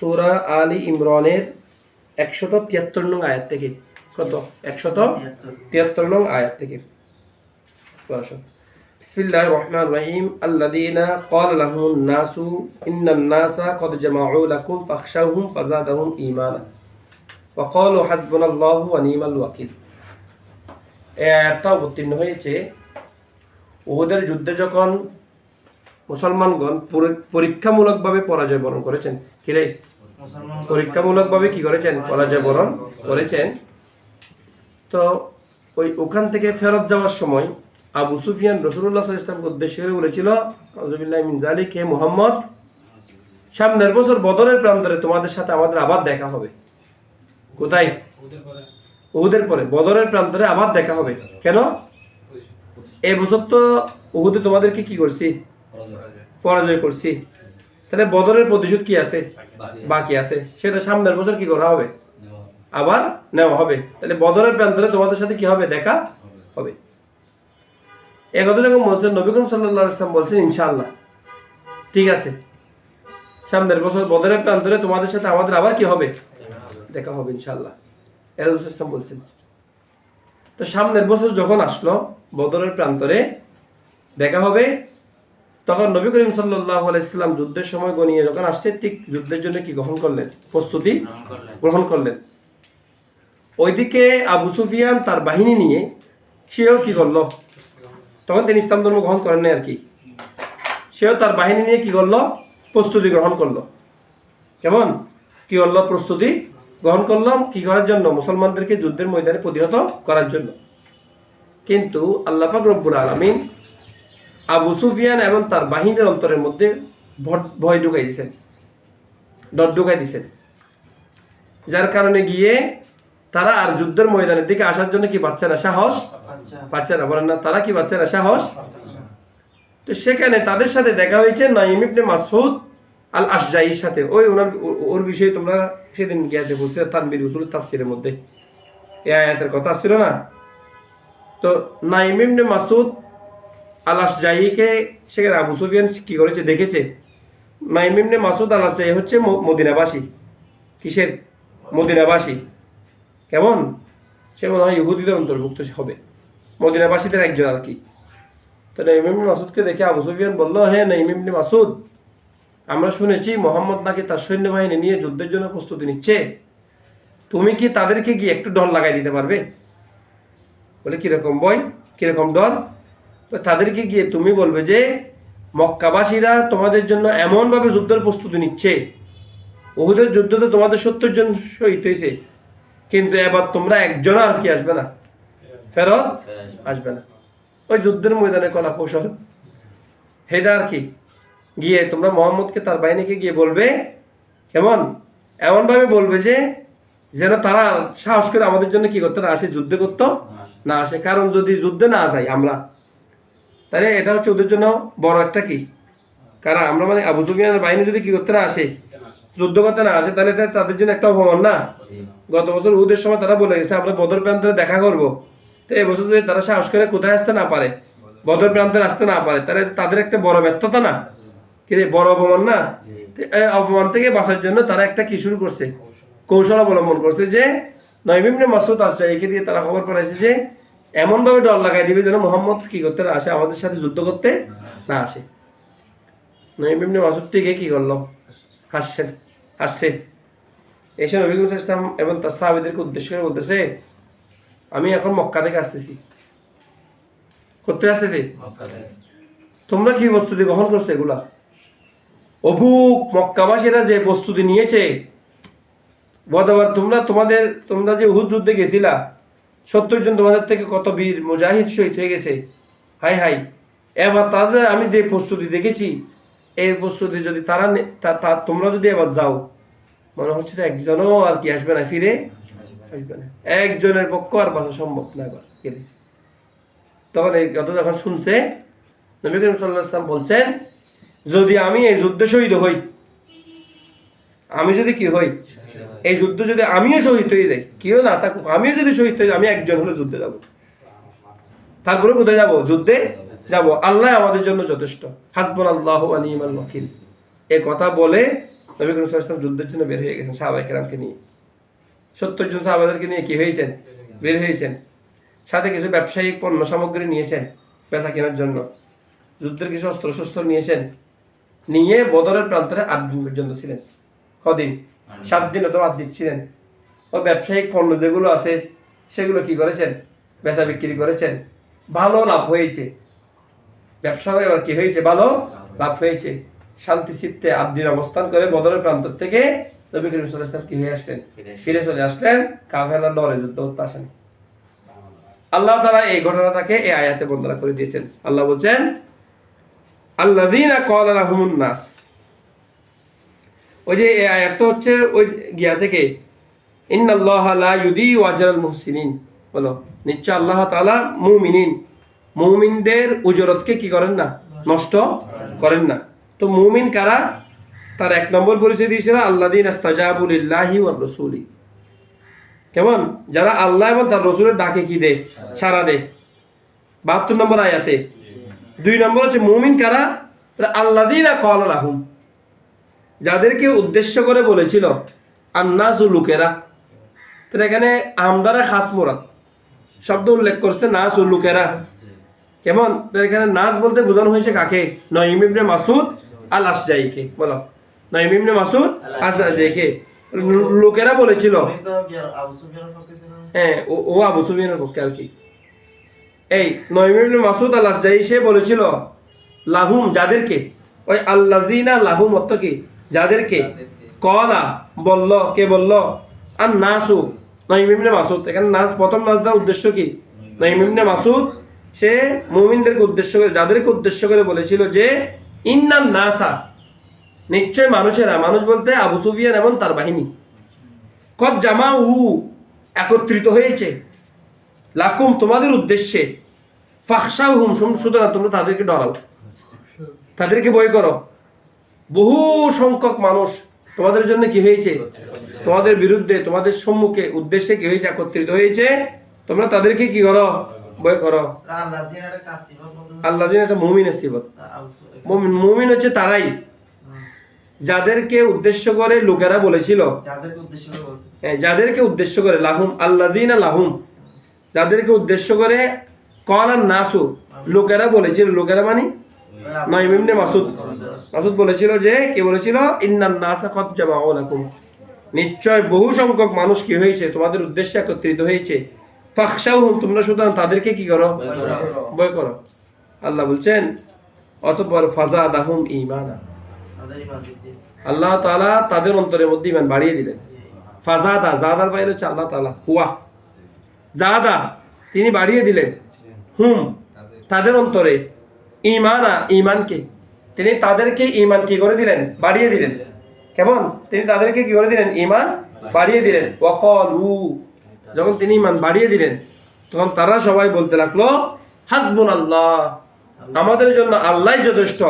সূরা আলী ইমরানের 173 নং আয়াত থেকে। কত? 173 নং আয়াত থেকে। বিসমিল্লাহির রহমানির রহিম। আল্লাযীনা ক্বালা লাহুমুন নাসু ইন্নান নাসা ক্বাদ জামাউ লাকুম ফাখশাউহুম ফাযাদাহুম ঈমানা ওয়া ক্বালু হাসবুনাল্লাহু ওয়া নি'মাল ওয়াকিল। এই আয়াতটা অবতীর্ণ হয়েছে উহুদের যুদ্ধে যখন মুসলমানগণ পরীক্ষামূলকভাবে পরাজয় বরণ করেছেন। কি রে? পরীক্ষামূলকভাবে কি করেছেন? পরাজয় বরণ করেছেন। তো ওখান থেকে ফেরত যাওয়ার সময় আবু সুফিয়ান রাসূলুল্লাহ সাল্লাল্লাহু আলাইহি ওয়াসাল্লামকে উদ্দেশ্য করে বলেছিল, আউযুবিল্লাহি মিন যালিক, হে মুহাম্মদ, সামনের বছর বদরের প্রান্তরে তোমাদের সাথে আমাদের আবার দেখা হবে। কোথায়? উহুদের পরে বদরের প্রান্তরে আবার দেখা হবে। কেন? এই বছর তো উহুদে তোমাদেরকে কি করছি? পরাজয় করছি। তাহলে বদরের প্রতিশোধ কি আছে? বাকি আছে। সেটা সামনের বছর কি করা হবে? আবার নেওয়া হবে। তাহলে বদরের প্রান্তরে তোমাদের সাথে কি হবে? দেখা হবে। এই কথা যখন বলছেন, নবী করিম সাল্লাল্লাহু আলাইহি ওয়াসাল্লাম বলছেন, ইনশাআল্লাহ ঠিক আছে, সামনের বছর বদরের প্রান্তরে তোমাদের সাথে আমাদের আবার কি হবে? দেখা হবে ইনশাআল্লাহ। এর রাসূল সাল্লাল্লাহু আলাইহি ওয়াসাল্লাম বলছেন। তো সামনের বছর যখন আসলো, বদরের প্রান্তরে দেখা হবে, তখন নবী করিম সাল্লাল্লাহু আলাইহি ওয়াসাল্লাম যুদ্ধের সময় গনিয়ে যখন আসছে, ঠিক যুদ্ধের জন্য কি গ্রহণ করলেন? প্রস্তুতি গ্রহণ করলেন। ওইদিকে আবু সুফিয়ান তার বাহিনী নিয়ে সেও কি করলো? তখন তিনি ইসলাম ধর্ম গ্রহণ করেন নাই আর কি। সেও তার বাহিনী নিয়ে কি করলো? প্রস্তুতি গ্রহণ করলো। কেমন? কি করলো? প্রস্তুতি গ্রহণ করলাম কি করার জন্য? মুসলমানদেরকে যুদ্ধের ময়দানে প্রতিহত করার জন্য। কিন্তু আল্লাহ পাক রব্বুল আলামিন আবু সুফিয়ান এবং তার বাহিনীর অন্তরের মধ্যে ভয় ঢুকাই দিয়েছেন, ডর ঢুকাই দিয়েছেন, যার কারণে গিয়ে তারা আর যুদ্ধের ময়দানের দিকে আসার জন্য কি পাচ্ছে না? সাহস পাচ্ছে না। বলেন না, তারা কি পাচ্ছে না? সাহস। তো সেখানে তাদের সাথে দেখা হয়েছে নাঈম ইবনে মাসউদ আল আশজাইর সাথে। ওর বিষয়ে তোমরা সেদিন গিয়াতে বলছে তানবীর উসুল তাফসীরের মধ্যে এই আয়াতের কথা ছিল না? তো নাঈম ইবনে মাসউদ আল আশজাইকে সেখানে আবু সুফিয়ান কি করেছে? দেখেছে। নাঈম ইবনে মাসউদ আল আশজাই হচ্ছে মদিনাবাসী। কিসের? মদিনাবাসী। কেমন? সে মনে হয় ইহুদিদের অন্তর্ভুক্ত হবে, মদিনাবাসীদের একজন আর কি। তো নাঈম ইবনে মাসউদকে দেখে আবু সুফিয়ান বলল, হে নাঈম ইবনে মাসউদ, আমরা শুনেছি মোহাম্মদ নাকি তার সৈন্যবাহিনী নিয়ে যুদ্ধের জন্য প্রস্তুতি নিচ্ছে। তুমি কি তাদেরকে গিয়ে একটু ডর লাগাই দিতে পারবে? বলে, কিরকম বই? কিরকম ডর? তাদেরকে গিয়ে তুমি বলবে যে মক্কাবাসীরা তোমাদের জন্য এমনভাবে যুদ্ধের প্রস্তুতি নিচ্ছে, উহুদের যুদ্ধ তো তোমাদের 70 জন শহীদ হয়েছে, কিন্তু এবার তোমরা একজন আর কি আসবে না, ফেরত আসবে না। ওই যুদ্ধের ময়দানে কলা কৌশল হেদা আর কি। গিয়ে তোমরা মোহাম্মদকে তার বাহিনীকে গিয়ে বলবে, কেমন? এমনভাবে বলবে যে যেন তারা সাহস করে আমাদের জন্য কি করতে না আসে, যুদ্ধে করতে না আসে। কারণ যদি যুদ্ধে না যাই আমরা, তাহলে এটা হচ্ছে ওদের জন্য বড় একটা কি, কারণ আমরা মানে আবু সুফিয়ানের বাহিনী যদি কি করতে না আসে, যুদ্ধ করতে না আসে, তাহলে এটা তাদের জন্য একটা অপমান না? গত বছর উহুদের সময় তারা বলে গেছে আমরা বদর প্রান্তরে দেখা করবো। তো এবছর যদি তারা সাহস করে কোথায় আসতে না পারে, বদর প্রান্তরে আসতে না পারে, তাহলে তাদের একটা বড় ব্যর্থতা না? কি বড় অপমান না? অপমান থেকে বাঁচার জন্য তারা একটা কি শুরু করছে? কৌশল অবলম্বন করছে যে নাঈম ইবনে মাসউদ আল-আশজাইকে দিয়ে তারা খবর পাঠাইছে যে এমনভাবে ডর লাগাই দিবে যেন মোহাম্মদ কি করতে না আসে, আমাদের সাথে যুদ্ধ করতে না আসে। নাঈম ইবনে মাসউদ থেকে কি করলো? হাসছে। এসে নবী করিম সাল্লাল্লাহু আলাইহি ওয়াসাল্লাম এবং তার সাহাবীদেরকে উদ্দেশ্য করে বলতেছে, আমি এখন মক্কা থেকে আসতেছি। করতে আসতেছি? তোমরা কি প্রস্তুতি গ্রহণ করছো? এগুলা অভুক মক্কাবাসীরা যে প্রস্তুতি নিয়েছে, বদবার তোমরা যে উহুদ যুদ্ধে গেছিলা, 70 জন তোমাদের থেকে কত বীর মুজাহিদ শহীদ হয়ে গেছে। হাই হাই, এবার তাদের আমি যে প্রস্তুতি দেখেছি, এই প্রস্তুতি যদি তোমরা যদি এবার যাও, মনে হচ্ছে তো একজনও আর কি আসবে না, ফিরে আসবে না। একজনের পক্ষ আর বাঁচা সম্ভব না এবার গেলে। তখন এই কথা যখন শুনছে, নবী করিম সাল্লাল্লাহু আলাইহি ওয়াসাল্লাম বলছেন, যদি আমি এই যুদ্ধে শহীদ হই, আমি যদি কি হই, এই যুদ্ধ যদি আমিও শহীদ হয়ে যাই, কেউ না থাকুক, আমিও যদি শহীদ হয়ে যাই, আমি একজন হলে যুদ্ধে যাব। তারপরে কোথায় যাব? যুদ্ধে যাব। আল্লাহ আমাদের জন্য যথেষ্ট। হাসবুনাল্লাহু ওয়া নি'মাল ওয়াকিল। এই কথা বলে নবী করিম সাল্লাল্লাহু আলাইহি ওয়াসাল্লাম যুদ্ধের জন্য বের হয়ে গেছেন সাহাবায়ে কেরামকে নিয়ে। 70 জন সাহাবাদেরকে নিয়ে কি হয়েছেন? বের হয়েছেন। সাথে কিছু ব্যবসায়িক পণ্য সামগ্রী নিয়েছেন বেচা কেনার জন্য, যুদ্ধের কিছু অস্ত্র শস্ত্র নিয়েছেন, নিয়ে বদরের প্রান্তরে 8 দিন পর্যন্ত ছিলেন। কদিন? 7 দিন অথবা 8 দিন ছিলেন। ও ব্যবসায়িক পণ্য যেগুলো আছে সেগুলো কি করেছেন? বেচা বিক্রি করেছেন। ভালো লাভ হয়েছে, ব্যবসা এবার কি হয়েছে? ভালো লাভ হয়েছে। শান্তি চিত্তে 8 দিন অবস্থান করে বদরের প্রান্ত থেকে নবী করিম সাল্লাল্লাহু আলাইহি ওয়াসাল্লাম কি হয়ে আসলেন? ফিরে চলে আসলেন। কাফেররা ডরে যুদ্ধ করতে আসেন। আল্লাহ তাআলা এই ঘটনাটাকে এই আয়াতে বর্ণনা করে দিয়েছেন। আল্লাহ বলছেন আল্লাযীনা ক্বালা লাহুমুন নাস। ওই যে এই আয়াতটা হচ্ছে ওই গিয়া থেকে ইন্নাল্লাহা লা ইউদিউ আজরাল মুহসিনিন, বলো নিশ্চয় আল্লাহ তাআলা মুমিনদের উজরতকে কি করেন না? নষ্ট করেন না। তো মুমিন কারা? তার 1 নম্বর পরিচয় দিয়েছিল আল্লাযীনা ইসতাজাবু লিল্লাহি ওয়ার রাসূলি। কেমন? যারা আল্লাহ এবং তার রাসূলের ডাকে কি দেয়? সাড়া দেয়। 72 নম্বর আয়াতে। 2 নম্বর হচ্ছে মুমিন কারা? আল্লাযীনা ক্বালা লাহুম, যাদেরকে উদ্দেশ্য করে বলেছিল আন্নাসু, লোকেরা। তো এখানে আমদারা খাস মুরাদ শব্দ উল্লেখ করছে, নাস ও লোকেরা। কেমন? এখানে নাস বলতে বোঝানো হয়েছে কাকে? নঈম ইবনে মাসউদ আল আশজাইকে। বলো, নঈম ইবনে মাসউদ আশজাইকে লোকেরা বলেছিল। হ্যাঁ, ও আবু সুফিয়ানের পক্ষে আর কি। এই নঈম ইবনে মাসউদ আল আশজাই সে বলেছিল লাহুম, যাদেরকে, ওই আল্লাযীনা লাহুম অর্থ কি? যাদেরকে। কলা বলল, কে বলল? আর নাসু, নঈম ইবনে মাসউদ। এখানে নাস, প্রথম নাস দেওয়ার উদ্দেশ্য কি? নঈম ইবনে মাসউদ সে মুমিনদেরকে উদ্দেশ্য করে, যাদেরকে উদ্দেশ্য করে বলেছিল যে ইন্নান নাসা, নিশ্চয় মানুষেরা, মানুষ বলতে আবু সুফিয়ান এবং তার বাহিনী, কদ জামাউ, একত্রিত হয়েছে, লাকুম, তোমাদের উদ্দেশ্যে, ফাখশাউহুম, সুতরাং তোমরা তাদেরকে ডরাও, তাদেরকে ভয় করো। বহু সংখ্যক মানুষ তোমাদের জন্য কি হয়েছে? তোমাদের বিরুদ্ধে, তোমাদের সম্মুখে, উদ্দেশ্যে কি হয়েছে? একত্রিত হয়েছে। তোমরা তাদেরকে কি করো? ভয় করো। আল্লাযীনা এটা মুমিনের সিফত। মুমিন হচ্ছে তারাই যাদেরকে উদ্দেশ্য করে লোকেরা বলেছিল, যাদেরকে উদ্দেশ্য করে লাহুম, আল্লাযীনা লাহুম, যাদেরকে উদ্দেশ্য করে ক্বালান নাসু, লোকেরা বলেছিল। লোকেরা মানে নঈম ইবনে মাসউদ বলেছিল যে, কে বলেছিল? ইন্নান নাসা কদ জামাউ লাকুম, নিশ্চয় বহু সংখ্যক মানুষ কি হয়েছে? তোমাদের উদ্দেশ্যে একত্রিত হয়েছে। ফাখশাউহুম, তোমরা সুতরাং তাদেরকে কি করো? ভয় করো। আল্লাহ বলছেন অতঃপর ফাযাদাহুম ঈমানা, আল্লাহ তাআলা তাদের অন্তরের মধ্যে ঈমান বাড়িয়ে দিলেন। ফাযাদা, জাদার বাইরে হচ্ছে আল্লাহ তাআলা, হুয়া জাদা, তিনি বাড়িয়ে দিলেন, হুম, তাদের অন্তরে, ঈমানা, ঈমানকে, তিনি তাদেরকে ঈমান কি করে দিলেন? বাড়িয়ে দিলেন। কেমন? তিনি তাদেরকে কি করে দিলেন? ঈমান বাড়িয়ে দিলেন। ওয়াকালু, যখন তিনি ঈমান বাড়িয়ে দিলেন তখন তারা সবাই বলতে লাগলো হাসবুনাল্লাহ, আমাদের জন্য আল্লাহই যথেষ্ট,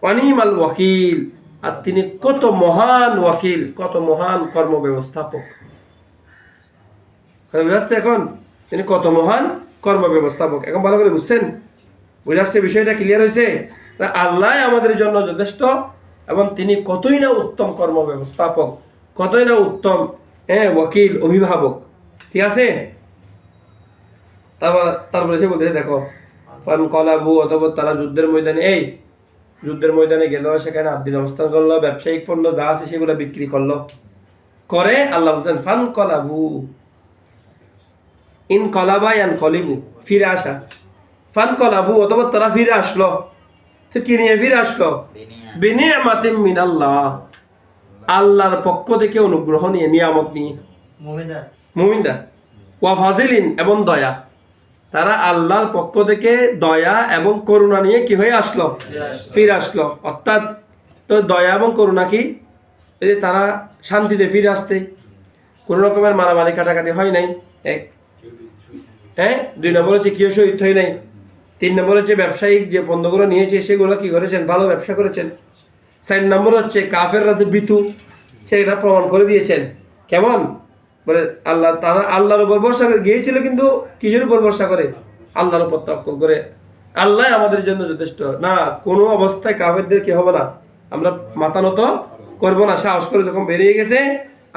ওয়া নি'মাল ওয়াকিল, আর তিনি কত মহান ওয়াকিল, কত মহান কর্ম ব্যবস্থাপক। এখন তিনি কত মহান কর্ম ব্যবস্থাপক। এখন ভালো করে বুঝছেন? বুঝাচ্ছে, বিষয়টা ক্লিয়ার হয়েছে? আল্লাহ আমাদের জন্য যথেষ্ট এবং তিনি কতই না উত্তম কর্ম ব্যবস্থাপক, কতই না উত্তম ওয়াকিল, অভিভাবক। ঠিক আছে? তারপরে সে বলতেছে, দেখো ফানকালাবু, অথবা তারা যুদ্ধের ময়দানে গেল, সেখানে 8 দিন অবস্থান করলো, ব্যবসায়িক পণ্য যা আছে সেগুলো বিক্রি করলো, করে আল্লাহ বলছেন ফানকালাবু, ইনকালাবা ইয়ানকালিবু, ফিরে আসা। ফানকালাবু, অথবা তারা ফিরে আসলো। তো কি নিয়ে ফিরে আসলো? বিনিয়ামাতিন মিনাল্লাহ, আল্লাহর পক্ষ থেকে অনুগ্রহ নিয়ে, নিয়ামত নিয়ে। মুমিনরা ওয়া ফাজিলিন, এবং দয়া। তারা আল্লাহর পক্ষ থেকে দয়া এবং করুণা নিয়ে কি হয়ে আসলো? ফিরে আসলো। অর্থাৎ তো দয়া এবং করুণা কি? এই যে তারা শান্তিতে ফিরে আসতে, কোনো রকমের মারামারি কাটাকাটি হয় নাই, এক। 2 নম্বর হচ্ছে কেউ শহীদ হয় নাই। 3 নম্বর হচ্ছে ব্যবসায়িক যে পণ্যগুলো নিয়েছে সেগুলো কি করেছেন? ভালো ব্যবসা করেছেন। 4 নম্বর হচ্ছে কাফেররা যে বিতু, সেটা প্রমাণ করে দিয়েছেন। কেমন? বলে আল্লাহ, তারা আল্লাহর উপর ভরসা করে গিয়েছিল, কিন্তু কিসের উপর ভরসা করে? আল্লাহর উপর তাওয়াক্কুল করে। আল্লাহ আমাদের জন্য যথেষ্ট। না, কোনো অবস্থায় কাফেরদের কি হবে না, আমরা মাথা নত করবো না সাহস করে যখন বেরিয়ে গেছে,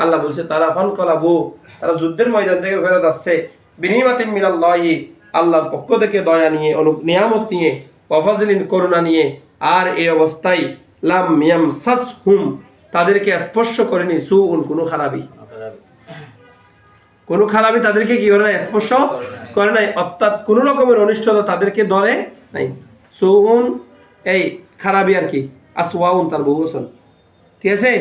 আল্লাহ বলছে তারা ফান কলাবু, তারা যুদ্ধের ময়দান থেকে ফেরত আসছে বিনিমাতিন মিনাল্লাহি, আল্লাহর পক্ষ থেকে দয়া নিয়ে, নিয়ামত নিয়ে, ওয়াফাজলিন করুণা নিয়ে। আর এই অবস্থায় লাম ইয়ামসাসহুম, তাদেরকে স্পর্শ করেনি সুউন, কোনো খারাপি, কোনো খারাপি তাদেরকে কি করে নাই, স্পর্শ করে নাই, অর্থাৎ কোনো রকমের অনিষ্টতা তাদেরকে ধরে নাই। সুউন এই খারাপি আর কি, আসওয়াউন তার বহুবচন, ঠিক আছে।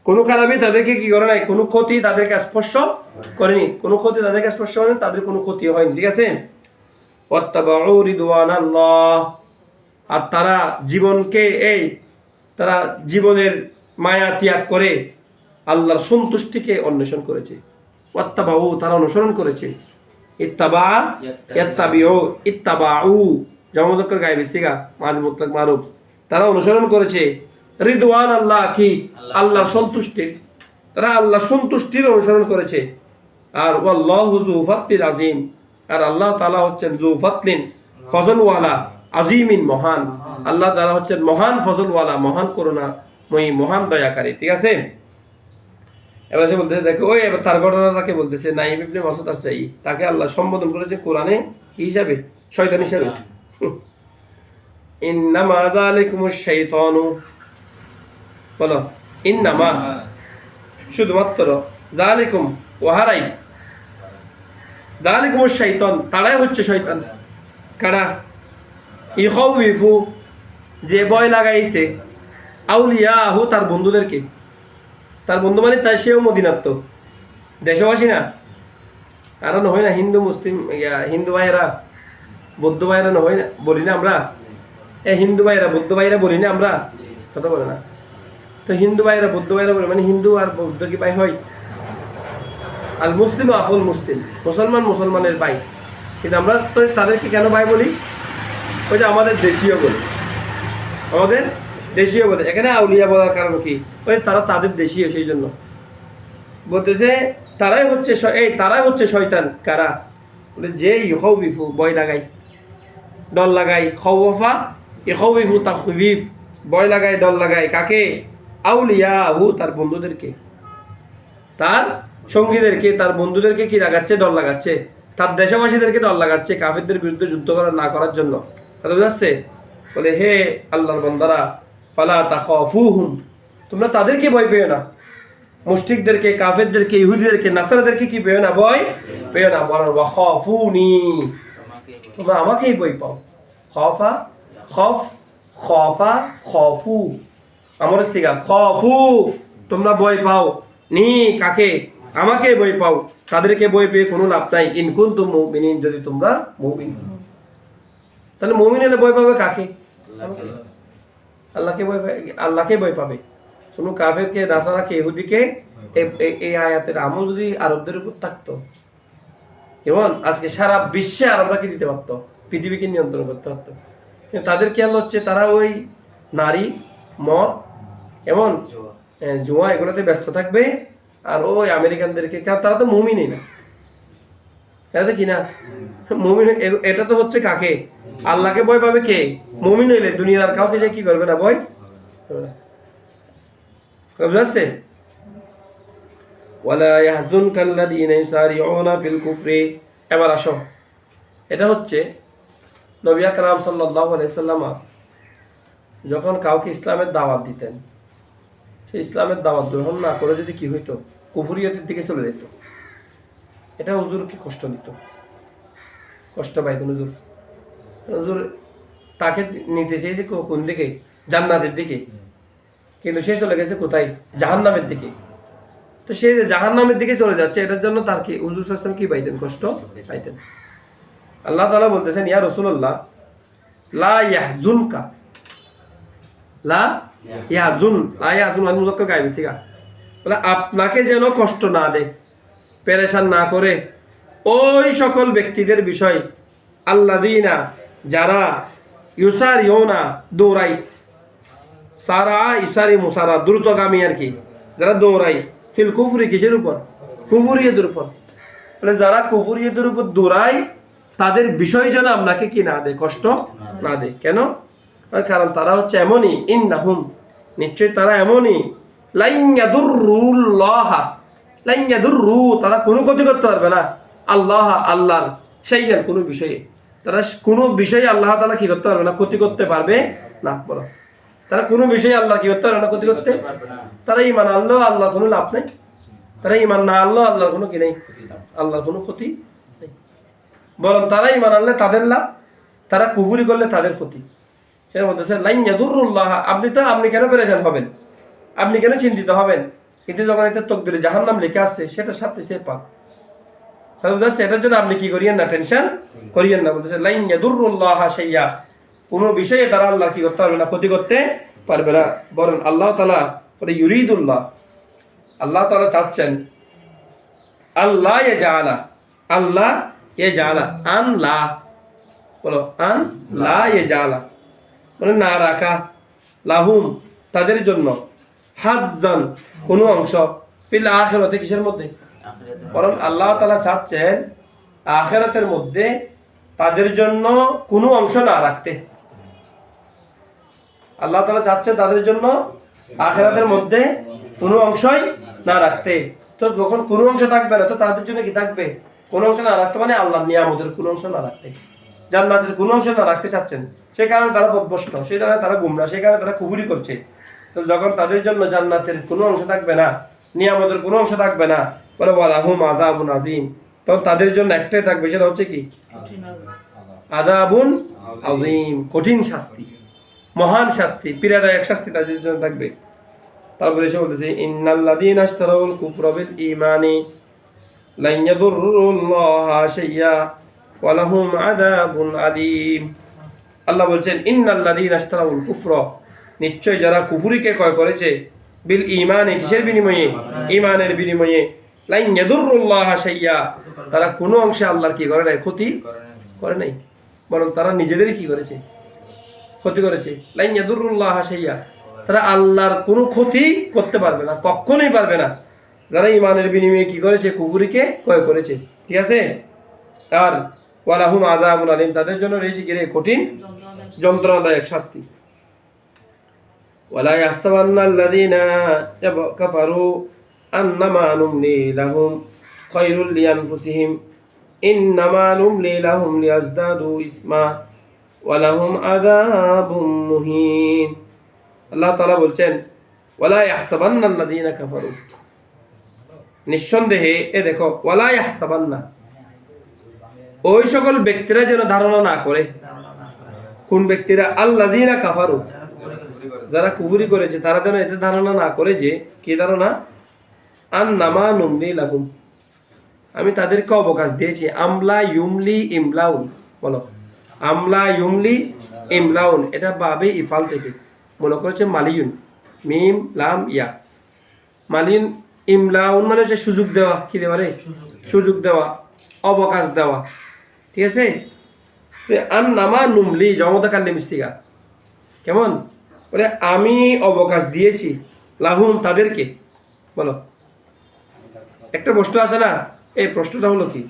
কোনো খারাপি তাদেরকে কি করে নাই, কোনো ক্ষতি তাদেরকে স্পর্শ করেনি, কোনো ক্ষতি তাদেরকে স্পর্শ করেনি, তাদের কোনো ক্ষতি হয়নি, ঠিক আছে। ওয়াত্তাবাউ রিদওয়ানাল্লাহ, আর তারা জীবনকে তারা জীবনের মায়া ত্যাগ করে আল্লাহর সন্তুষ্টিকে অন্বেষণ করেছে। ওয়াত্তাবাউ, তারা অনুসরণ করেছে। ইত্তাবা ইয়াত্তাবিউ, ইত্তাবাউ জামা মুযাক্কার গায়েবী সিগা, মাঝ মুতলাক মারুফ, তারা অনুসরণ করেছে রিদওয়ান আল্লাহ, কি আল্লাহর সন্তুষ্টির, তারা আল্লাহর সন্তুষ্টির অনুসরণ করেছে। আর ওয়াল্লাহু যু ফাতলিন আযীম, আর আল্লাহ তাআলা হচ্ছেন যু ফাতলিন, ফজলওয়ালা, আযীমিন মহান, আল্লাহ তাআলা হচ্ছেন মহান ফজলওয়ালা, মহান করুণাময়ী, মহান দয়াকারী, ঠিক আছে। এবার সে বলতেছে, দেখো ওই এবার তার ঘটনা তাকে বলতেছে, নাঈম ইবনে মাসউদ আশজাঈ, তাকে আল্লাহ সম্বোধন করেছে কোরআনে কি হিসাবে, শয়তান হিসাবে। ইন্নামা যালিকুমুশ শাইতানু, বলো ইন্নামা, শুধুমাত্র, যালিকুম ওহারাই, যালিকুমুশ শাইতান, তারাই হচ্ছে শয়তান। কারা? ইখাউইফু, যে ভয় লাগাইছে, আউলিয়াহু, তার বন্ধুদেরকে, তার বন্ধু মানে তাই সেও মদিনার তো দেশবাসী না, আর নহয় না হিন্দু মুসলিম, হিন্দু ভাইয়েরা বৌদ্ধ ভাইয়েরা নহয় না, বলি না আমরা, হিন্দু ভাইয়েরা বৌদ্ধ ভাইয়েরা বলি না আমরা, কথা বলে না তো, হিন্দু ভাইয়েরা বৌদ্ধ ভাইয়েরা বলে, মানে হিন্দু আর বৌদ্ধ কি ভাই হয়? আল মুসলিম আহুল মুসলিম, মুসলমান মুসলমানের ভাই, কিন্তু আমরা তো তাদেরকে কেন ভাই বলি? ওই যে আমাদের দেশীয় বলে, আমাদের দেশীয় বলে, এখানে আউলিয়া বলার কারণ কি, ওই তারা তাদের দেশীয়, সেই জন্য বলতেছে তারাই হচ্ছে শয়তান। কারা? বলে যে ইখাউফিফু, ভয় লাগাই, ডর লাগাই, খাওয়াফা ইখাউফিফু তাখফিফ, ভয় লাগাই, ডর লাগাই, কাকে? আউলিয়াহু, তার বন্ধুদেরকে, তার সঙ্গীদেরকে, তার বন্ধুদেরকে কি লাগাচ্ছে, ডর লাগাচ্ছে, তার দেশবাসীদেরকে ডর লাগাচ্ছে কাফিরদের বিরুদ্ধে যুদ্ধ না করার জন্য, কথা বুঝাচ্ছে। বলে হে আল্লাহর বান্দারা, ফালা তাখাফুহুম, তোমরা তাদেরকে ভয় পেও না, মুশরিকদেরকে, কাফেরদেরকে, ইহুদিদেরকে, নাসারাদেরকে কি পেও না, ভয় পেও না, বরং ওয়াখাফুনি, তোমরা আমাকেই ভয় পাও। খাফা, খফ, খাফা, খাফু, আমার ইস্তিগা, খাফু, তোমরা ভয় পাও, নি কাকে? আমাকে ভয় পাও। তাদেরকে ভয় পেয়ে কোনো লাভ নাই, ইন কুনতুম মুমিনিন, যদি তোমরা মুমিন। তাহলে মুমিন হলে ভয় পাবে কাকে? আল্লাহকে ভয় পাবে, আল্লাহকে ভয় পাবে। কোনো কাফেরকে, নাসারাকে, ইহুদিকে এই আয়াতের আমল যদি আরবদের উপর থাকতো, এবং আজকে সারা বিশ্বে আরবরা কি দিতে পারতো, পৃথিবীকে নিয়ন্ত্রণ করতে পারতো। কিন্তু তাদের খেয়াল হচ্ছে তারা ওই নারী, মদ, এমন জুয়া, এগুলোতে ব্যস্ত থাকবে। আর ওই আমেরিকানদেরকে, তারা তো মুমিনই না, এটা তো কিনা মুমিন। এটা তো হচ্ছে কাকে? আল্লাহকে ভয় পাবে কে? মুমিন হইলে দুনিয়ার আর কাউকে সে কি করবে না, ভয় বুঝাচ্ছে। ওয়ালা ইয়াহজুনকা আল্লাযীনা ইউসারিউনা ফিল কুফরি, এবার আসো, এটা হচ্ছে নবী আকরাম সাল্লাল্লাহু আলাইহি সাল্লাম যখন কাউকে ইসলামের দাওয়াত দিতেন, সেই ইসলামের দাওয়াত গ্রহণ না করে যদি কি হইতো, কুফরিয়তের দিকে চলে যেত, এটা হুজুরকে কষ্ট দিত, কষ্ট পাইতেন হুজুর। হুজুর তাকে নিতে চেয়েছে কোন দিকে? জান্নাতের দিকে, কিন্তু সে চলে গেছে কোথায়? জাহান্নামের দিকে। তো সে জাহান্নামের দিকে চলে যাচ্ছে, এটার জন্য তার কি হুজুর সাল্লাল্লাহু আলাইহি ওয়াসাল্লাম কি পাইতেন? কষ্ট পাইতেন। আল্লাহ তাআলা বলতেছেন, ইয়া রাসূলুল্লাহ, লা ইয়াহজুনকা, লা ইয়াহজুন, লা ইয়াহজুন মানে মুযাক্কার গায়েবী সিগা, বলে আপনাকে যেন কষ্ট না দেয়, পেরেশান না করে ওই সকল ব্যক্তিদের বিষয়, আল্লাযীনা, যারা, ইউসারিউনা, দৌড়াই, সারা ইসারি মুসারা, দ্রুতগামী আর কি, যারা দৌড়াই, ফিল কুফরি, কিসের উপর? কুফরিয়তের উপর। বলে যারা কুফরিয়তের উপর দৌড়ায়, তাদের বিষয় যেন আপনাকে কি না দেয়, কষ্ট না দেয়। কেন? কারণ তারা হচ্ছে এমনই, ইন্নাহুম, নিশ্চয়ই তারা এমনই, লাইন ইয়াদুরুল্লাহ, লাইন ইয়াদুরু, তারা কোনো ক্ষতি করতে পারবে না, আল্লাহ, আল্লাহর, শাইআন, কোনো বিষয়ে। তারা কোনো বিষয়ে আল্লাহ তাআলা কি করতে পারবে না, ক্ষতি করতে পারবে না। বলো, তারা কোনো বিষয়ে আল্লাহ কি করতে পারবে না, ক্ষতি করতে পারবে না। তারা ঈমান আনলেও আল্লাহর কোনো লাভ নেই, তারা ঈমান না আনলেও আল্লাহর কোনো কি নেই, আল্লাহর কোনো ক্ষতি নেই। বরং তারা ঈমান আনলে তাদের লাভ, তারা কুফরি করলে তাদের ক্ষতি। সেটা বলতেছে লাইন ইয়াদুরুল্লাহ। আপনি কেন পেরেশান হবেন, আপনি কেন চিন্তিত হবেন? কিন্তু যখন এটা তকদিরে জাহান্নাম লেখা আসছে, সেটার সাথে সে পাক। এটার জন্য আপনি কি করিয়েন না, টেনশন করিয়েন না। বলতেছে লাইন ইয়াদুরুল্লাহ শাইআ, কোনো বিষয়ে তারা আল্লাহ কি করতে পারবে না, ক্ষতি করতে পারবে না। বরং আল্লাহ তাআলা ইউরিদুল্লাহ, আল্লাহ তাআলা চাচ্ছেন, আল্লাহ ইয়াজআলা, আল্লাহ ইয়াজআলা, আন লা, বলো আন লা ইয়াজআলা, মানে না রাখা, লাহুম, তাদের জন্য, হাজ্জান, কোনো অংশ, ফিল আখিরাতে, কিসের মধ্যে? বরং আল্লাহ তাআলা চাচ্ছেন আখিরাতের মধ্যে তাদের জন্য কোনো অংশ না রাখতে। আল্লাহ তাআলা চাচ্ছেন তাদের জন্য আখিরাতের মধ্যে কোনো অংশই না রাখতে। তো যখন কোনো অংশ থাকবে না, তো তাদের জন্য কি থাকবে? কোনো অংশ না রাখতে, মানে আল্লাহর নিয়ামতের কোনো অংশ না রাখতে, জান্নাতের কোনো অংশ না রাখতে চাচ্ছেন। সে কারণে তারা পথভ্রষ্ট, সেই কারণে তারা গুমরা, সেই কারণে তারা কুফরি করছে। তো যখন তাদের জন্য জান্নাতের কোনো অংশ থাকবে না, নিয়ামতের কোনো অংশ থাকবে না, বলে ওয়ালাহুম আযাবুন আযীম, তখন তাদের জন্য একটাই থাকবে, সেটা হচ্ছে কি? আযাবুন আযীম, কঠিন শাস্তি, মহান শাস্তি, পীড়াদায়ক শাস্তি তাদের জন্য থাকবে। তারপরে এসে বলতেছে ইন্নাল্লাযীনা ইশতারাউল কুফরা বিল ঈমানি লান ইয়াদুররুল্লাহা শাইআ ওয়া লাহুম আযাবুন আলীম। আল্লাহ বলছেন ইন্নাল্লাযীনা ইশতারাউল কুফরা, নিশ্চয় যারা কুফরিকে ক্রয় করেছে, বিল ঈমানি, কিসের বিনিময়ে? ঈমানের বিনিময়ে, লান ইয়াদুররুল্লাহা শাইআ, তারা কোনো অংশে আল্লাহর কি করে নাই, ক্ষতি করে নাই, বরং তারা নিজেদেরই কি করেছে, ক্ষতি করেছে। লান ইয়াদুররুল্লাহা শাইআ, তারা আল্লাহর কোনো ক্ষতি করতে পারবে না, কখনোই পারবে না, যারা ঈমানের বিনিময়ে কি করেছে, কুফরিকে ক্রয় করেছে। ঠিক আছে? আর ওয়ালাহুম আযাবুন আলীম, তাদের জন্য রয়েছে কি রে, কঠিন যন্ত্রণাদায়ক শাস্তি। ওয়ালা ইয়াহসাবান্নাল্লাযীনা কাফারু আন্নামা নুমলি লাহুম খায়রুল লিআনফুসিহিম ইন্নামা নুমলি লাহুম লিয়াজদাদু ইসমা ওয়া লাহুম আযাবুম মুহিন। আল্লাহ তাআলা বলছেন ওয়ালা ইয়াহসাবান্নাল্লাযীনা কাফারু, নিঃসন্দেহে, এ দেখো, ওয়ালা ইয়াহসাবান্না, ওই সকল ব্যক্তিরা যেন ধারণা না করে। কোন ব্যক্তিরা? আল্লাযীনা কাফারু, যারা কুফরি করেছে, তারা যেন এতে ধারণা না করে যে, কি ধারণা? আন্নামা নুমলি লাহুম, আমি তাদেরকে অবকাশ দিয়েছি। আমলা ইউমলি ইমলাউন, বলো আমলা ইউমলি ইমলাউন, এটা বাবে ইফাল থেকে মনে করেছে মালিউন, মিম লাম ইয়া, মালিন, ইমলাউন মানে হচ্ছে সুযোগ দেওয়া, কি দেওয়া রে? সুযোগ দেওয়া, অবকাশ দেওয়া। ঠিক আছে? আন্নামা নুমলি জমতা কাল্লে মিস্তিকা, কেমন? বলে আমি অবকাশ দিয়েছি, লাহুম, তাদেরকে। বলো, একটা প্রশ্ন আছে না, এই প্রশ্নটা হলো কি?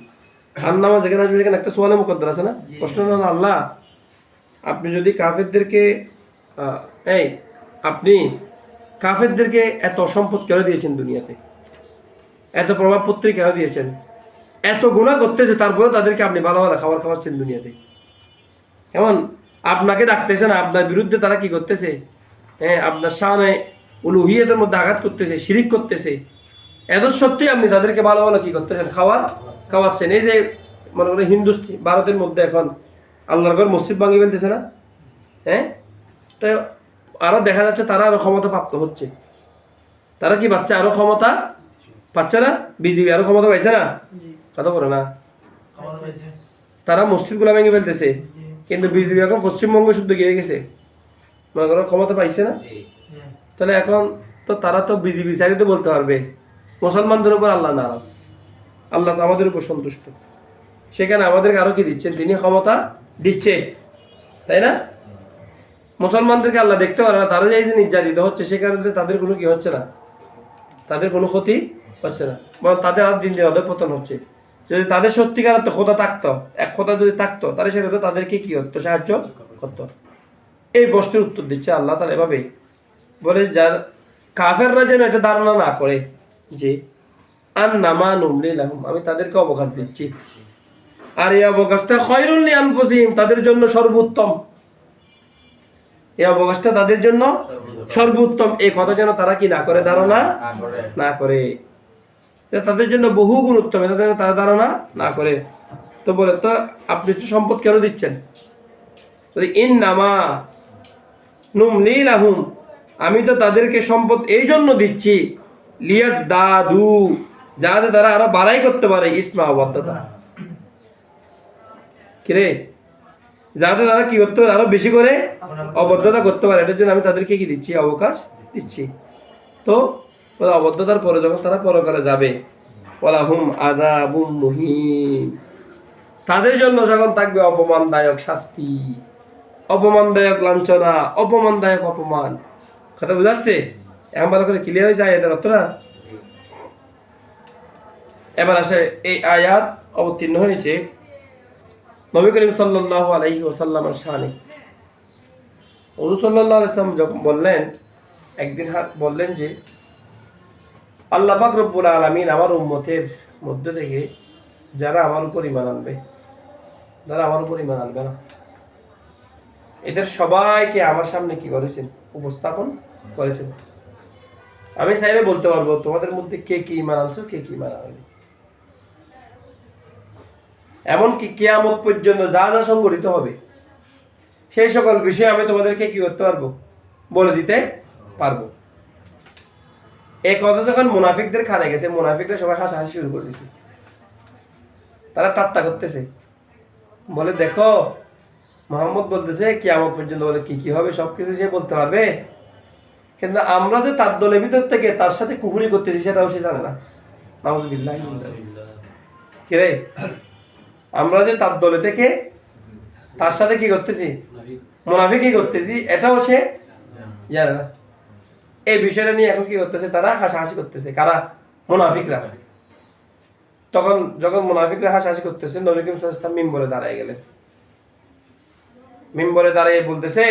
আন্নামা যেখানে আসবে, যেখানে একটা সোয়ালে মুকদ্দর আছে না, প্রশ্নটা হলো আল্লাহ, আপনি যদি কাফেরদেরকে, আপনি কাফেরদেরকে এত সম্পদ কেন দিয়েছেন দুনিয়াতে, এত প্রভাবপত্রী কেন দিয়েছেন, এত গুনাহ করতেছে, তারপরেও তাদেরকে আপনি ভালো ভালো খাবার খাওয়াচ্ছেন দুনিয়াতে। এমন আপনাকে ডাকতেছে না, আপনার বিরুদ্ধে তারা কি করতেছে? আপনার শানে উলুহিয়তের মধ্যে আঘাত করতেছে, শিরিক করতেছে, এত সত্যি আপনি তাদেরকে ভালো ভালো কি করতেছেন, খাওয়াচ্ছেন। এই যে মনে করেন ভারতের মধ্যে এখন আল্লাহর ঘর মসজিদ ভাঙিয়ে ফেলতেছে না, তো আরো দেখা যাচ্ছে তারা আরো ক্ষমতা প্রাপ্ত হচ্ছে। তারা কি পাচ্ছে? আরো ক্ষমতা পাচ্ছে না? বিজেপি আরো ক্ষমতা পাইছে না? কথা বলে না, তারা মসজিদগুলো ভেঙে ফেলতেছে, কিন্তু বিজেপি এখন পশ্চিমবঙ্গ শুদ্ধ গিয়ে গেছে, মনে করো ক্ষমতা পাইছে না? তাহলে এখন তো তারা তো বিজেপি চাইলে বলতে পারবে মুসলমানদের উপর আল্লাহ নারাজ, আল্লাহ তো আমাদের উপর সন্তুষ্ট, সেখানে আমাদেরকে আরো কি দিচ্ছেন? তিনি ক্ষমতা দিচ্ছে, তাই না? মুসলমানদেরকে আল্লাহ দেখতে পারে না, তারা যে নির্যাতিত হচ্ছে, সেখানে তাদের কোনো কি হচ্ছে না, তাদের কোনো ক্ষতি হচ্ছে না, বরং তাদের আর দিন দিন অধঃপতন হচ্ছে। যদি তাদের সত্যিকার খোদা থাকতো, এক খোদা যদি থাকতো, তাহলে সেটা তাদেরকে কি হতো? সাহায্য করতো। এই প্রশ্নের উত্তর দিচ্ছে আল্লাহ তাআলা এভাবে বলে, কাফেররা যেন এটা ধারণা না করে যে আন্নামা নুমলি লাহুম, আমি তাদেরকে অবকাশ দিচ্ছি, আর এই অবকাশটা খায়রুল লিআনফুসিহিম, তাদের জন্য সর্বোত্তম, এই অবকাশটা তাদের জন্য সর্বোত্তম, এই কথা যেন তারা কি না করে, ধারণা না করে। এটা তাদের জন্য বহু গুণ উত্তম, এটা যেন তারা ধারণা না করে। তো বলে, তো আপনি তো সম্পদ কেন দিচ্ছেন? ইন্নামা নুমলি লাহুম, আমি তো তাদেরকে সম্পদ এই জন্য দিচ্ছি, লিয়াজদাদু, যাতে তারা আরো বাড়াই করতে পারে, ইসমা অবাধ্যতা, কিরে, যাতে তারা কি করতে পারে, আরো বেশি করে অবদ্ধতা করতে পারে, এটার জন্য আমি তাদেরকে কি দিচ্ছি, অবকাশ দিচ্ছি। তো অবদ্ধতার পরে যখন তারা পরকালে যাবে, ওয়ালাহুম আযাবুম মুহিন, তাদের জন্য যখন থাকবে অপমানদায়ক শাস্তি, অপমানদায়ক লাঞ্ছনা, অপমানদায়ক অপমান। কথা বুঝাচ্ছে? এখন ভালো করে ক্লিয়ার হয়ে যায় এদের অর্থটা। এবার আসে, এই আয়াত অবতীর্ণ হয়েছে নবী করিম সাল্লাল্লাহু আলাইহি ওয়াসাল্লামের শানে। রাসূল সাল্লাল্লাহু আলাইহি ওয়াসাল্লাম যখন বললেন, একদিন বললেন যে আল্লাহ পাক রব্বুল আলামিন আমার উম্মতের মধ্যে থেকে যারা আমার উপর ঈমান আনবে, যারা আমার উপর ঈমান আনবে না, এদের সবাইকে আমার সামনে কি করেছেন, উপস্থাপন করেছেন। আমি চাইলে বলতে পারবো তোমাদের মধ্যে কে কি ঈমান আনছো, কে কি ঈমান আনবে। এমনকি কিয়ামত পর্যন্ত যা যা সংঘটিত হবে সেই সকল বিষয়ে আমি তোমাদেরকে কি করতে পারবো, বলে দিতে পারবো। এই কথা যখন মুনাফিকদের কানে গেছে, মুনাফিকরা সবাই হাসাহাসি শুরু করে দিয়েছে, তারা ঠাট্টা করতেছে, বলে দেখো মুহাম্মদ বলতেছে কিয়ামত পর্যন্ত বলে কি কি হবে সবকিছু সে বলতে পারবে, কিন্তু আমরা যে তার দলের ভিতর থেকে তার সাথে কুফরি করতেছি সেটাও সে জানে না। নাউযুবিল্লাহ। কিরে, আমরা যে তার দলে থেকে তার সাথে কি করতেছি, মুনাফিকি করতেছি, এটাও সে জানে না। এই বিষয়টা নিয়ে এখন কি করতেছে, তারা হাসাহাসি করতেছে। কারা? মুনাফিকরা। তখন যখন মুনাফিকরা হাসাহাসি করতেছে, নবী করিম সাল্লাল্লাহু আলাইহি ওয়াসাল্লাম মিম্বরে দাঁড়ায় গেলেন। মিম্বরে দাঁড়িয়ে বলতেছে,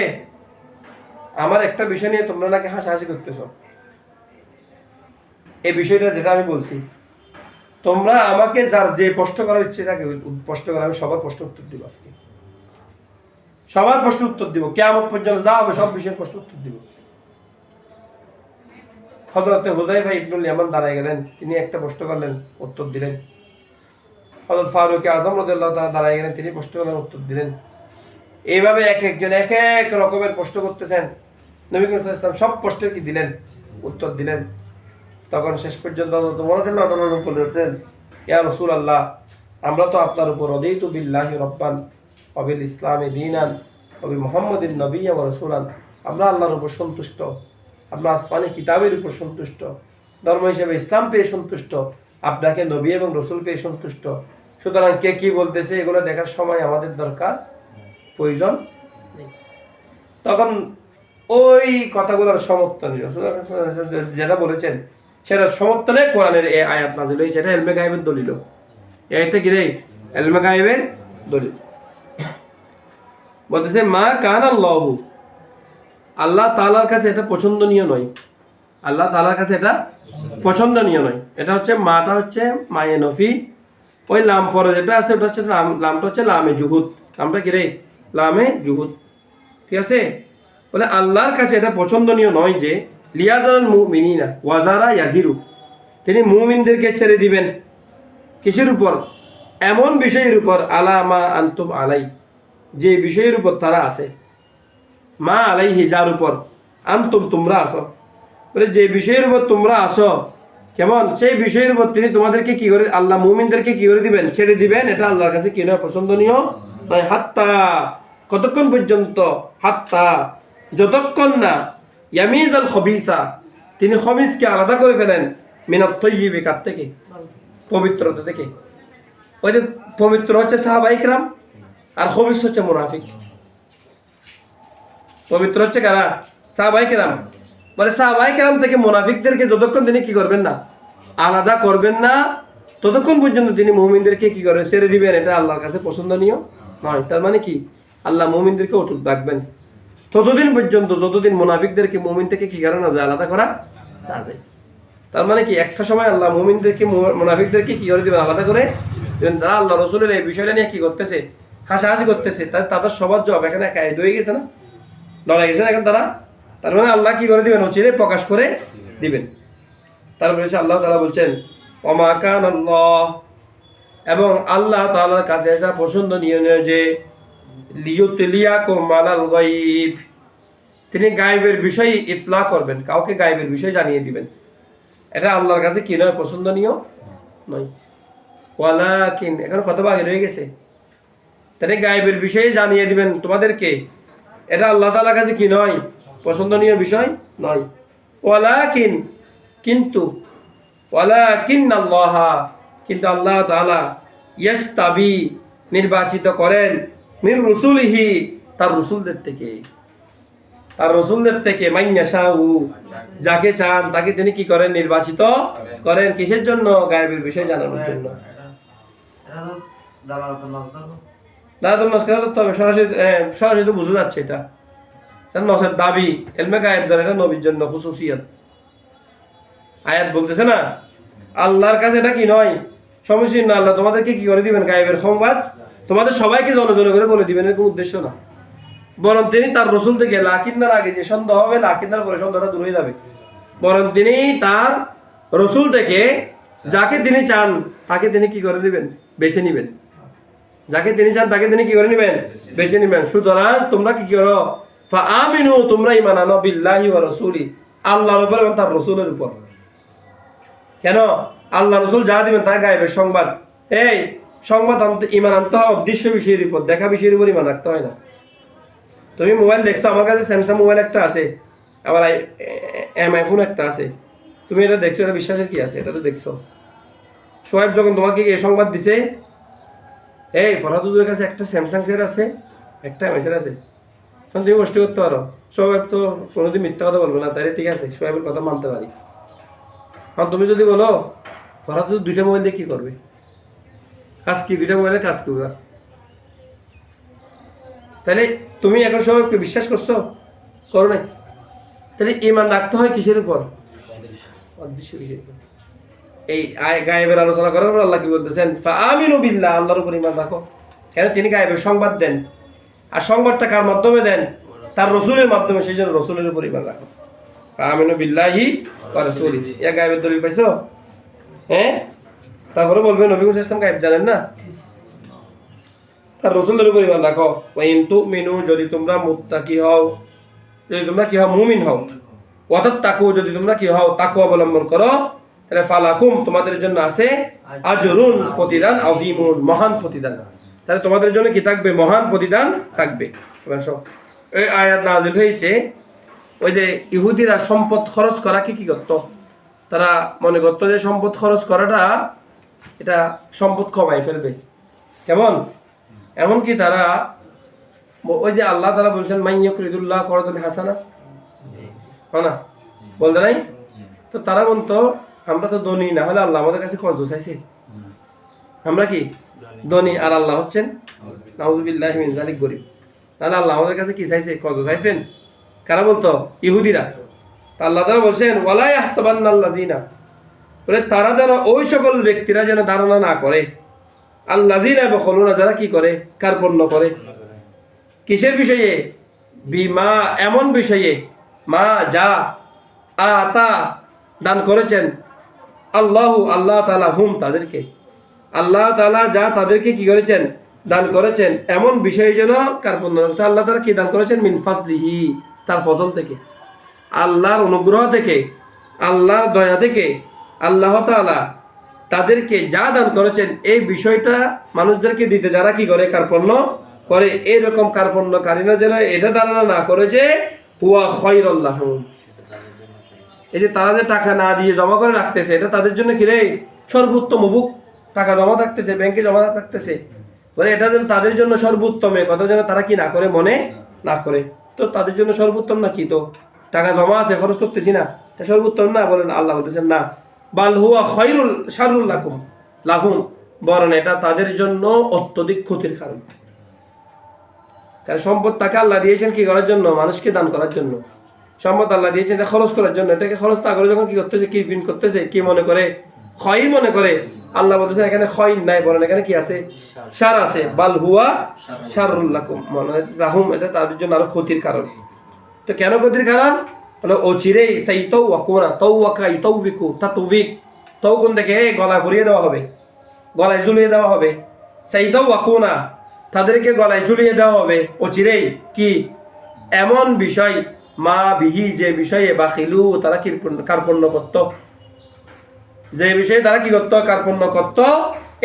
আমার একটা বিষয় নিয়ে তোমরা নাকি হাসাহাসি করতেছ, এই বিষয়টা যেটা আমি বলছি, তোমরা আমাকে যার যে প্রশ্ন করার ইচ্ছে থাকে প্রশ্ন করা, আমি সবার প্রশ্ন উত্তর দিব। আজকে সবার প্রশ্ন উত্তর দিব, কিয়ামত পর্যন্ত যা হবে সব বিষয়ের প্রশ্ন উত্তর দিব। হযরত হুযায়ফা ইবনুল ইয়ামান দাঁড়ায় গেলেন, তিনি একটা প্রশ্ন করলেন, উত্তর দিলেন। হযরত ফারুক আযম রাদিয়াল্লাহু তাআলা দাঁড়ায় গেলেন, তিনি প্রশ্ন করলেন, উত্তর দিলেন। এইভাবে এক একজন এক এক রকমের প্রশ্ন করতেছেন, নবী করিম সাল্লাল্লাহু আলাইহি ওয়াসাল্লাম সব প্রশ্নের কি দিলেন, উত্তর দিলেন। তখন শেষ পর্যন্ত বললেন, ইয়া রাসূলুল্লাহ, আমরা তো আপনার উপর রাদিতু বিল্লাহি রাব্বান ওয়া বিল ইসলামি দীনান ওয়া বি মুহাম্মাদিন নাবিয়্যা ওয়া রাসূলান, আমরা আল্লাহর উপর সন্তুষ্ট, আমরা আসমানি কিতাবের উপর সন্তুষ্ট, ধর্ম হিসেবে ইসলাম পেয়ে সন্তুষ্ট, আপনাকে নবী এবং রসুল পেয়ে সন্তুষ্ট। সুতরাং কে কি বলতেছে এগুলো দেখার সময় আমাদের দরকার, প্রয়োজন নেই। তখন ওই কথাগুলোর সমর্থনে যেটা বলেছেন সেটা সমর্থনে কোরআনের এই আয়াত নাযিল হয়েছে। এটা ইলমে গায়বের দলিল, এটা কি রে, ইলমে গায়বের দলিল। বলতেছে মা কানাল্লাহু, আল্লাহ তাআলার কাছে এটা পছন্দনীয় নয়, আল্লাহ তাআলার কাছে এটা পছন্দনীয় নয়। এটা হচ্ছে মাটা হচ্ছে মায়ে নফি, ওই লাম পরে যেটা আছে ওটা হচ্ছে লামটা হচ্ছে লামে জুহুদ, নামটা কি রে, লামে জুহুদ। ঠিক আছে, বলে আল্লাহর কাছে এটা পছন্দনীয় নয় যে লিয়াজারাল মুমিনিনা ওয়াজারা ইয়াজিরু, তিনি মুমিনদেরকে ছেড়ে দিবেন কিসের উপর, এমন বিষয়ের উপর, আলা মা আনতুম আলাই, যে বিষয়ের উপর তারা আছে, মা আলাইহি, যার উপর, আনতুম তোমরা আসো, বলে যে বিষয়ের উপর তোমরা আসো, কেমন সেই বিষয়ের উপর তিনি তোমাদেরকে কি করে, আল্লাহ মুমিনদেরকে কি করে দিবেন, ছেড়ে দিবেন। এটা আল্লাহর কাছে কি নয়, পছন্দনীয় নয়। হাত্তা, কতক্ষণ পর্যন্ত, হাত্তা, যতক্ষণ না, ইয়ামিজাল খবিসা, তিনি খবিসকে আলাদা করে ফেলেন, মিনাত তাইয়্যিবি, কার থেকে, পবিত্রতা থেকে। ওই যে পবিত্র হচ্ছে সাহাবায়ে কিরাম, আর খবিস হচ্ছে মুনাফিক। পবিত্র হচ্ছে কারা, সাহাবায়ে কিরাম। বলে সাহাবায়ে কিরাম থেকে মুনাফিকদেরকে যতক্ষণ তিনি কি করবেন না, আলাদা করবেন না, ততক্ষণ পর্যন্ত তিনি মুমিনদেরকে কি করবেন, ছেড়ে দিবেন। এটা আল্লাহর কাছে পছন্দনীয় নয়। তার মানে কি, আল্লাহ মুমিনদেরকে অটুট রাখবেন ততদিন পর্যন্ত যতদিন মুনাফিকদেরকে মুমিন থেকে কি করে না যায়, আলাদা করা না যায়। তার মানে কি একটা সময় আল্লাহ মুমিনদেরকে মুনাফিকদেরকে কি করে দিবেন আলাদা করে দিবেন। তারা আল্লাহ রসুলের এই বিষয়টা নিয়ে কি করতেছে, হাসাহাসি করতেছে, তাদের সবার জবাব এখানে কায়েদ হয়ে গেছে না, লড়াই গেছে না এখন তারা। তার মানে আল্লাহ কি করে দিবেন, অচিরে প্রকাশ করে দিবেন। তারপরে আল্লাহ তাআলা বলছেন ওমা কানাল্লাহ, এবং আল্লাহ তাআলার কাছে এটা পছন্দনীয় নয় যে লিয়ুতলিয়াকুম আলাল গায়ব, তিনি গায়েবের বিষয়ে ইতলা করবেন, কাউকে গায়েবের বিষয় জানিয়ে দিবেন, এটা আল্লাহর কাছে কি নয়, পছন্দনীয় নয়। ওয়ালাকিন, এখন কত ভাগে রয়ে গেছে, তিনি গায়েবের বিষয়ে জানিয়ে দিবেন তোমাদেরকে, এটা আল্লাহ তাআলার কাছে কি নয়, পছন্দনীয় বিষয় নয়। ওয়ালাকিন, কিন্তু ওয়ালাকিন্নাল্লাহ, কিন্তু আল্লাহ তাআলা ইয়াস্তাবি, নির্বাচিত করেন, মির রুসুলিহি, তার রসুলদের থেকে, তার রসুলদের থেকে, মাইয়াশাউ, যাকে চান তাকে তিনি কি করেন, নির্বাচিত করেন। কিসের জন্য? গায়েবের বিষয় জানানোর জন্য। দালাতুন নাস কেন ধরতে হবে? সরাসরি তো বোঝা যাচ্ছে এটা নসের দাবি, এলমে গায়েব জানা, এটা নবীর জন্য খুসুসিয়াত। আয়াত বলতেছে না আল্লাহর কাছে এটা কি নয়, সমস্যা না, আল্লাহ তোমাদেরকে কি করে দিবেন, গায়েবের সংবাদ তোমাদের সবাইকে জনজন করে বলে দিবেন, এর কোনো উদ্দেশ্য না। বরং তিনি তার রসুল থেকে, লাকিন্নার আগে যে সন্দেহ হবে, লাকিন্নার পরে সন্দেহটা দূর হয়ে যাবে। বরং তিনি তার রসুল থেকে যাকে তিনি চান তাকে তিনি কি করে দিবেন, বেছে নিবেন। যাকে তিনি চান তাকে তিনি কি করে নিবেন, বেছে নিবেন। সুতরাং তোমরা কি করো, ফাআমিনু, তোমরা ঈমান আনো, বিল্লাহি ওয়া রাসূলি, আল্লাহর উপর এবং তার রসুলের উপর। কেন? আল্লাহ রসুল যা দিবেন তা গায়েবের সংবাদ। এই সংবাদ আনতে, ঈমান আনতে হয় অদৃশ্য বিষয়ের উপর, দেখা বিষয়ের উপর ঈমান রাখতে হয় না। তুমি মোবাইল দেখছো, আমার কাছে স্যামসাং মোবাইল একটা আছে, আবার এমআই ফোন একটা আছে, তুমি এটা দেখছো, এটা বিশ্বাসের কি আছে? এটা তো দেখছো। সোহেব যখন তোমাকে এই সংবাদ দিছে, এই ফরহাদুদের কাছে একটা স্যামসাং সেট আছে, একটা এমআই সেট আছে, তখন তুমি কষ্ট করতে পারো। সোহেব তো কোনোদিন মিথ্যা কথা বলবে না, তাই ঠিক আছে, সোহেবের কথা মানতে পারি। কারণ তুমি যদি বলো ফরহাদুদ দুইটা মোবাইল দিয়ে কি করবে, কাজ কি, দুইটা মোবাইলের কাজ কি? তাহলে তুমি এখন সবাইকে বিশ্বাস করছো, করো নাই? তাহলে ঈমান রাখতে হয় কিসের উপর? অদৃশ্য বিষয়ের উপর। এই গায়েবের আলোচনা করার পর আল্লাহ কি বলতেছেন, ফাআমিনু বিল্লাহ, আল্লাহর উপর ঈমান রাখো। কেন? তিনি গায়েবের সংবাদ দেন, আর সংবাদটা কার মাধ্যমে দেন? তার রসুলের মাধ্যমে, সেই জন্য রসুলের উপর ঈমান রাখো। ফাআমিনু বিল্লাহি ওয়া রাসূলি, এ গায়েবের দলিল পাইছো? হ্যাঁ, তারপরে বলবেন নবী মুহাম্মদ সাল্লাল্লাহু আলাইহি ওয়াসাল্লাম গায়েব জানেন না, তার রসুলদের উপর ঈমান রাখো। ওয়া ইন তুমিনু, যদি তোমরা মুত্তাকি হও, যদি তোমরা কি হও, মুমিন হও, ওয়াতাত্তাকু, যদি তোমরা কি হও, তাকওয়া অবলম্বন করো, তাহলে ফালাকুম, তোমাদের জন্য আছে আজরুন, প্রতিদান, আযীমুন, মহান প্রতিদান। তাহলে তোমাদের জন্য কি থাকবে? মহান প্রতিদান থাকবে। এই আয়াত নাযিল হয়েছে, ওই যে ইহুদিরা সম্পদ খরচ করাকে কি করত, তারা মনে করত যে সম্পদ খরচ করাটা এটা সম্পদ কমাই ফেলবে। কেমন? এমনকি তারা ওই যে আল্লাহ তাআলা বলছেন মাইয়াকুরিদুল্লাহ করদান হাসানা, না বলতে নাই? তো তারা বলতো আমরা তো ধনী, না হলে আল্লাহ আমাদের কাছে কর্জ চাইছে, আমরা কি ধনী, আর আল্লাহ হচ্ছেন নাউযুবিল্লাহি মিন যালিক গরীব। তাহলে আল্লাহ আমাদের কাছে কি চাইছে? কর্জ চাইছেন। কারা বলতো? ইহুদিরা। আল্লাহ তাআলা বলছেন ওয়ালা ইয়াহসাবান্নাল্লাযিনা, বলে তারা যেন, ওই সকল ব্যক্তিরা যেন ধারণা না করে, আল্লাযিনা ইয়াবখুলুনা, যারা কি করে, কার্পণ্য করে। কিসের বিষয়ে? বিমা, এমন বিষয়ে, মা, যা, আতা, দান করেছেন, আল্লাহু, আল্লাহ তাআলা, হুম, তাদেরকে, আল্লাহ তাআলা যা তাদেরকে কি করেছেন, দান করেছেন, এমন বিষয়ে যেন কার্পণ্য। আল্লাহ তাআলা কি দান করেছেন? মিন ফাজলিহি, তার ফজল থেকে, আল্লাহর অনুগ্রহ থেকে, আল্লাহর দয়া থেকে আল্লাহ তাআলা তাদেরকে যা দান করেছেন, এই বিষয়টা মানুষদেরকে দিতে যারা কি করে, কার্পণ্য করে। এইরকম কার্পণ্যকারীরা যেন এটা ধারণা না করে যে হুয়া খায়রুল লাহুম, এই যে তারা যে টাকা না দিয়ে জমা করে রাখতেছে, এটা তাদের জন্য কি রে, সর্বোত্তম বুক, টাকা জমা থাকতেছে, ব্যাংকে জমা থাকতেছে, বলে এটা যেন তাদের জন্য সর্বোত্তম, কথা যেন তারা কি না করে, মনে না করে। তো তাদের জন্য সর্বোত্তম না কি? তো টাকা জমা আছে, খরচ করতেছি না, এটা সর্বোত্তম না? বলেন আল্লাহ বলতেছেন না, বাল হুয়া খায়রুল শাররুল লাহুম, বরং এটা তাদের জন্য অত্যধিক ক্ষতির কারণ। কারণ সম্পদ টাকা আল্লাহ দিয়েছেন কি করার জন্য? মানুষকে দান করার জন্য। সম্পদ আল্লাহ দিয়েছেন এটা খরচ করার জন্য, এটাকে খরচ না করে যখন কি করতেছে, কি ফিন করতেছে, কি মনে করে, ক্ষয় মনে করে, আল্লাহ বলতেছেন এখানে ক্ষয় নাই, বলেন এখানে কি আছে, সার আছে। বাল হুয়া শাররুল লাকুম, মানে রাহুম, এটা তাদের জন্য আরো ক্ষতির কারণ। তো কেন ক্ষতির কারণ হলো অচিরেই সেই তাওয়াকুনা, তাওয়াকা ইতাউবিকু, তাতউবিক, তাওকুন থেকে গলায় ভরিয়ে দেওয়া হবে, গলায় ঝুলিয়ে দেওয়া হবে। সেই তাওয়াকুনা, তাদেরকে গলায় ঝুলিয়ে দেওয়া হবে অচিরেই কি এমন বিষয়, মা বিহি, যে বিষয়ে বাখিলু, তারা কার্পণ্য করত, যে বিষয়ে তারা কি করত, কার্পণ্য করত,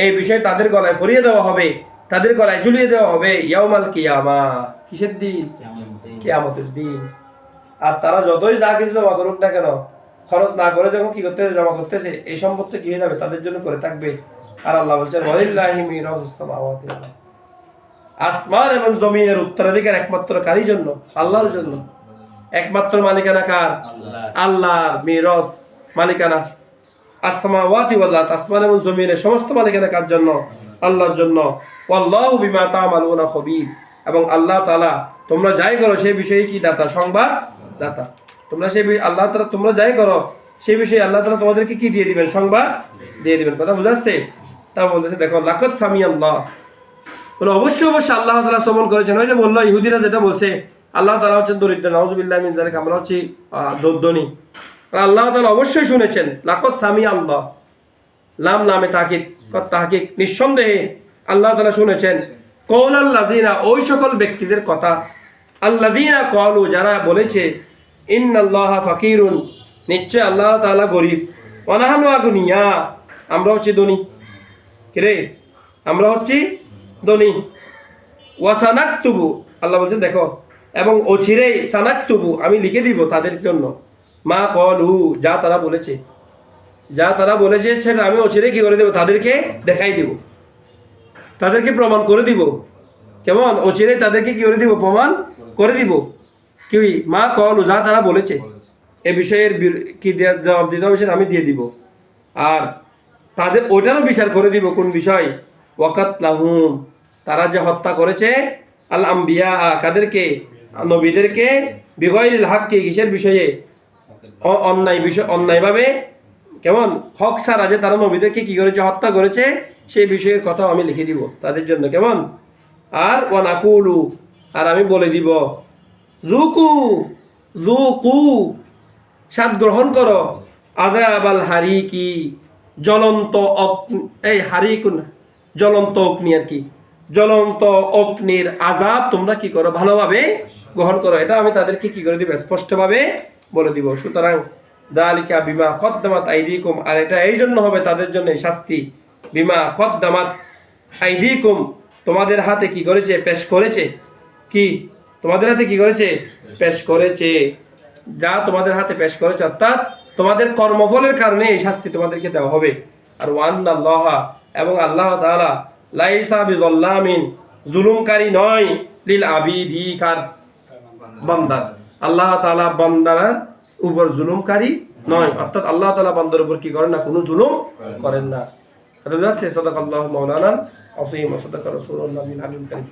এই বিষয়ে তাদের গলায় ভরিয়ে দেওয়া হবে, তাদের গলায় ঝুলিয়ে দেওয়া হবে ইয়াউমাল কিয়ামা, কিসের দিন, কিয়ামতের দিন। আর তারা যতই যা কিছু জমা করুক না কেন, খরচ না করে যখন কি করতেছে, জমা করতেছে, এই সম্পদটা কি হয়ে যাবে, তাদের জন্য করে থাকবে। আর আল্লাহ বলছেন ওয়ালিল্লাহি মিরাসুস সামাওয়াতি ওয়াল আরদ, আসমান এবং জমিনের উত্তরাধিকার একমাত্র কারই জন্য, আল্লাহর জন্য। একমাত্র মালিকানা কার, আল্লাহর। মিরাস মালিকানা আসমাওয়াতি ওয়াল আরদ, আসমান এবং জমিনের সমস্ত মালিকানা কার জন্য, আল্লাহর জন্য। ওয়াল্লাহু বিমা তা'মালুনা খবীর, এবং আল্লাহ তাআলা তোমরা যাই করো সেই বিষয়ে কি দাতা, সংবাদ দাতা। তোমরা সেই আল্লাহ তাআলা তোমরা যাই করো সেই বিষয়ে আল্লাহ তাআলা তোমাদেরকে কি দিয়ে দিবেন, সংবাদ দিয়ে দিবেন। কথা বুঝাচ্ছে? তা বলতেছে দেখো লাকাদ সামিআল্লাহ, বলে অবশ্যই অবশ্যই আল্লাহ তাআলা শ্রবণ করেছেন। ওই যে বললো ইহুদিরা যেটা বলছে আল্লাহ তাআলা হচ্ছেন দরিদ্র, নাউযুবিল্লাহ মিন যালিক, আমরা হচ্ছি ধনী। আল্লাহ তাআলা অবশ্যই শুনেছেন। লাকাদ সামিআল্লাহ, লাম লামে তাকিদ, তাহকিক, নিঃসন্দেহে আল্লাহ তাআলা শুনেছেন। কওলাল্লাযিনা, ওই সকল ব্যক্তিদের কথা, আল্লাযিনা ক্বালু, যারা বলেছে, ইন্নাল্লাহা ফাকিরুন, নিশ্চয় আল্লাহ তাআলা গরীব, ওয়া নাহনু আগনিয়া, আমরা হচ্ছি ধনী। কিরে, আমরা হচ্ছি ধনী। ওয়া সানাকতুবু, আল্লাহ বলছেন দেখো, এবং অচিরেই সানাকতুবু, আমি লিখে দিব তাদের জন্য, মা ক্বালু, যা তারা বলেছে, যা তারা বলেছে সেটা আমি অচিরেই কি করে দেব, তাদেরকে দেখাই দিব, তাদেরকে প্রমাণ করে দিব। কেমন? অচিরেই তাদেরকে কি করে দিব, প্রমাণ করে দিব। কি মা ক্বালু, যা তারা বলেছে, এ বিষয়ের কি জবাব দিতে হবে সেটা আমি দিয়ে দিব। আর তাদের ওইটারও বিচার করে দিব। কোন বিষয়? ওয়াকাতলাহুম, তারা যে হত্যা করেছে, আল আম্বিয়া, কাদেরকে, নবীদেরকে, বিগয়রিল হাক্কি, কিসের বিষয়ে, অন্যায় বিষয়, অন্যায়ভাবে, কেমন, হক ছাড়া যে তারা নবীদেরকে কি করেছে, হত্যা করেছে, সেই বিষয়ের কথাও আমি লিখে দিব তাদের জন্য। কেমন? আর ওয়ানাকুলু, আর আমি বলে দিব, যুকু, যুকু, স্বাদ গ্রহণ করো, আযাবাল হারিকি, জ্বলন্ত এই হারিকুন, জ্বলন্ত অগ্নি আর কি, জ্বলন্ত অগ্নির আযাব তোমরা কি করো, ভালোভাবে গ্রহণ করো। এটা আমি তাদেরকে কি করে দিব, স্পষ্টভাবে বলে দিব। সুতরাং যালিকা বিমা কদ্দামাত আইদিকুম, আর এটা এই জন্য হবে তাদের জন্য শাস্তি, বিমা কদ্দামাত আইদিকুম, তোমাদের হাতে কি করেছে, পেশ করেছে, কি তোমাদের হাতে কি করেছে, পেশ করেছে, যা তোমাদের হাতে পেশ করেছে, অর্থাৎ তোমাদের কর্মফলের কারণে এই শাস্তি তোমাদেরকে দেওয়া হবে। আর ওয়ান্নাল্লাহ, এবং আল্লাহ তাআলা, লাইসা বিযাল্লামিন, জুলুমকারী নয়, লিল আবিদি, কার, বান্দার। আল্লাহ তাআলা বান্দার উপর জুলুমকারী নয়, অর্থাৎ আল্লাহ তাআলা বান্দার উপর কি করেন না, কোনো জুলুম করেন না। কথা বুঝাচ্ছে? সাদাকাল্লাহু মাওলানা আযীম ওয়া সাদাকা রাসূলুল্লাহ বিল হাবিব কারীম।